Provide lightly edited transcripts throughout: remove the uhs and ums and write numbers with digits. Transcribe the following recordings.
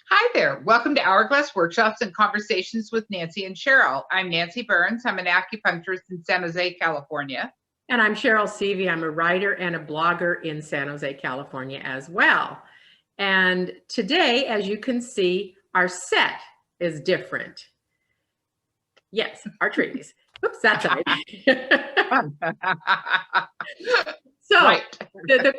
Hi there. Welcome to Hourglass Workshops and Conversations with Nancy and Cheryl. I'm Nancy Burns. I'm an acupuncturist in San Jose, California. And I'm Cheryl Seavey. I'm a writer and a blogger in San Jose, California as well. And today, as you can see, our set is different. Yes, our trees. Oops, that's right. So Right. the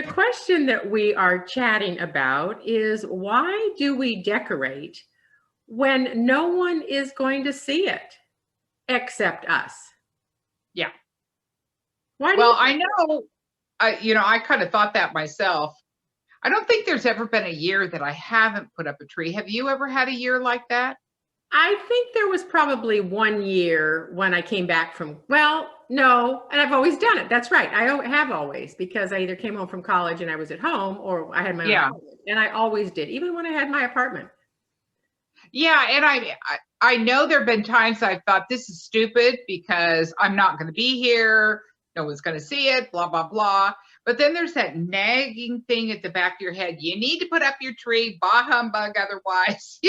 question that we are chatting about is, why do we decorate when no one is going to see it except us? Yeah. Why do Well, you I know, I kind of thought that myself. I don't think there's ever been a year that I haven't put up a tree. Have you ever had a year like that? I think there was probably one year when I came back from, well, no, and I've always done it. That's right. Have always, because I either came home from college and I was at home, or I had my own Yeah. apartment, and I always did, even when I had my apartment. Yeah. And I know there have been times I've thought this is stupid because I'm not going to be here. No one's going to see it, blah, blah, blah. But then there's that nagging thing at the back of your head. You need to put up your tree, bah humbug, otherwise,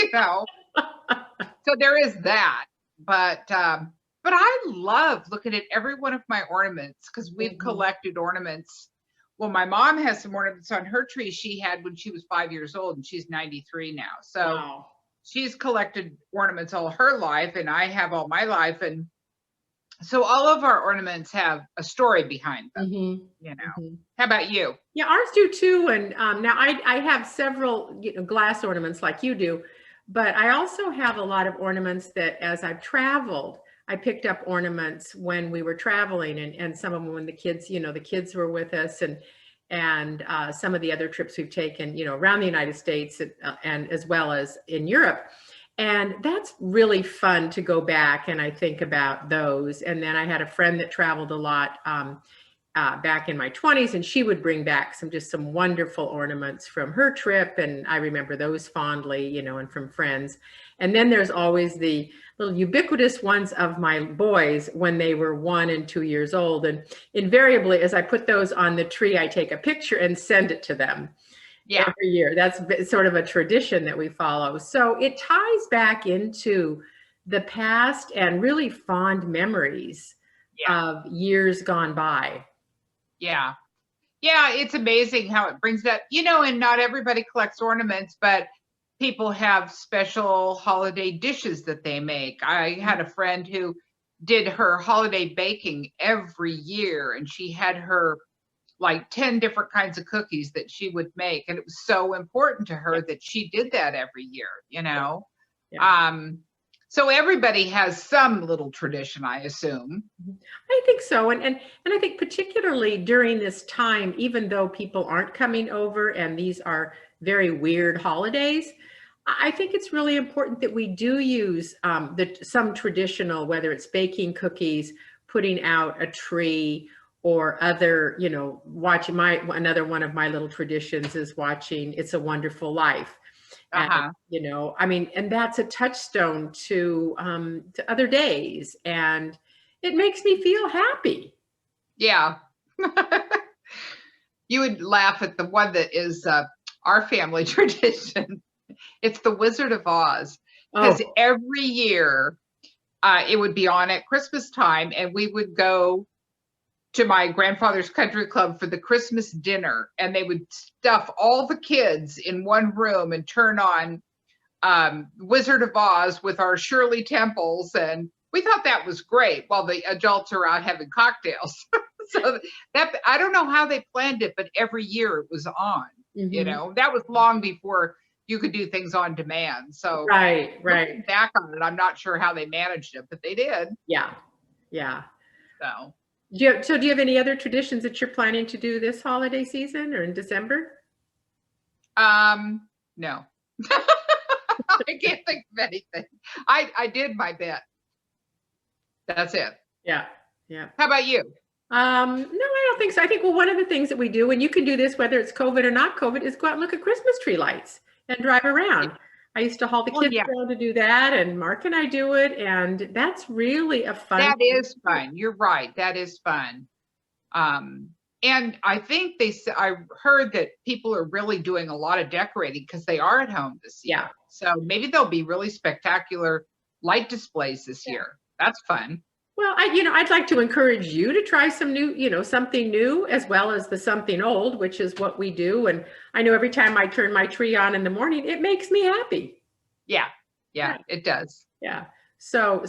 So there is that. But I love looking at every one of my ornaments because we've collected ornaments. Well, my mom has some ornaments on her tree she had when she was 5 years old, and she's 93 now. So Wow. she's collected ornaments all her life, and I have all my life. And so all of our ornaments have a story behind them. How about you? Yeah, ours do too. And now I have several, glass ornaments like you do, but I also have a lot of ornaments that, as I've traveled, I picked up ornaments when we were traveling, and some of them when the kids were with us, and some of the other trips we've taken, around the United States, and as well as in Europe. And that's really fun to go back and I think about those. And then I had a friend that traveled a lot, back in my 20s, and she would bring back some wonderful ornaments from her trip, and I remember those fondly, and from friends. And then there's always the little ubiquitous ones of my boys when they were 1 and 2 years old, and invariably, as I put those on the tree, I take a picture and send it to them. Yeah. Every year. That's sort of a tradition that we follow. So it ties back into the past and really fond memories of years gone by. Yeah. Yeah, it's amazing how it brings that, and not everybody collects ornaments, but people have special holiday dishes that they make. I had a friend who did her holiday baking every year, and she had her like 10 different kinds of cookies that she would make. And it was so important to her that she did that every year. Yeah. So everybody has some little tradition, I assume. I think so. And I think particularly during this time, even though people aren't coming over and these are very weird holidays, I think it's really important that we do use some traditional, whether it's baking cookies, putting out a tree, or other, watching another one of my little traditions is watching It's a Wonderful Life. And, I mean, and that's a touchstone to other days, and it makes me feel happy. Yeah. You would laugh at the one that is our family tradition. It's the Wizard of Oz, because every year it would be on at Christmas time, and we would go to my grandfather's country club for the Christmas dinner, and they would stuff all the kids in one room and turn on Wizard of Oz with our Shirley Temples, and we thought that was great while the adults are out having cocktails. So that, I don't know how they planned it, but every year it was on. That was long before you could do things on demand. So right. Back on it, I'm not sure how they managed it, but they did. Yeah. So do you have any other traditions that you're planning to do this holiday season or in December? No. I can't think of anything. I did my bit. That's it. Yeah. How about you? No, I don't think so. I think, well, one of the things that we do, and you can do this whether it's COVID or not COVID, is go out and look at Christmas tree lights and drive around. I used to haul the kids around to do that, and Mark and I do it, and that's really a fun. That is fun. You're right. That is fun. And I think I heard that people are really doing a lot of decorating because they are at home this year. Yeah. So maybe there'll be really spectacular light displays this year. That's fun. Well, I'd like to encourage you to try some new, something new as well as the something old, which is what we do. And I know every time I turn my tree on in the morning, it makes me happy. Yeah. Yeah, it does. Yeah. So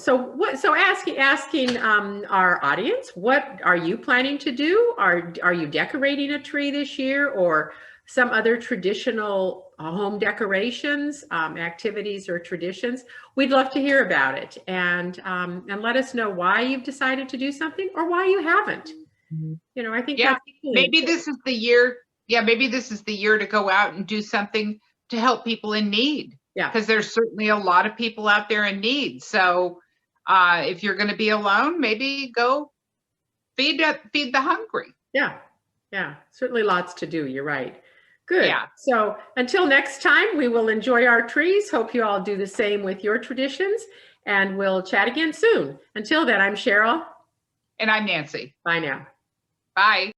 asking our audience, what are you planning to do? Are you decorating a tree this year, or some other traditional home decorations, activities or traditions? We'd love to hear about it, and let us know why you've decided to do something or why you haven't. I think that's maybe this is the year. Yeah, maybe this is the year to go out and do something to help people in need. Yeah, because there's certainly a lot of people out there in need. So if you're going to be alone, maybe go feed the hungry. Yeah, certainly lots to do. You're right. Good. Yeah. So until next time, we will enjoy our trees. Hope you all do the same with your traditions, and we'll chat again soon. Until then, I'm Cheryl. And I'm Nancy. Bye now. Bye.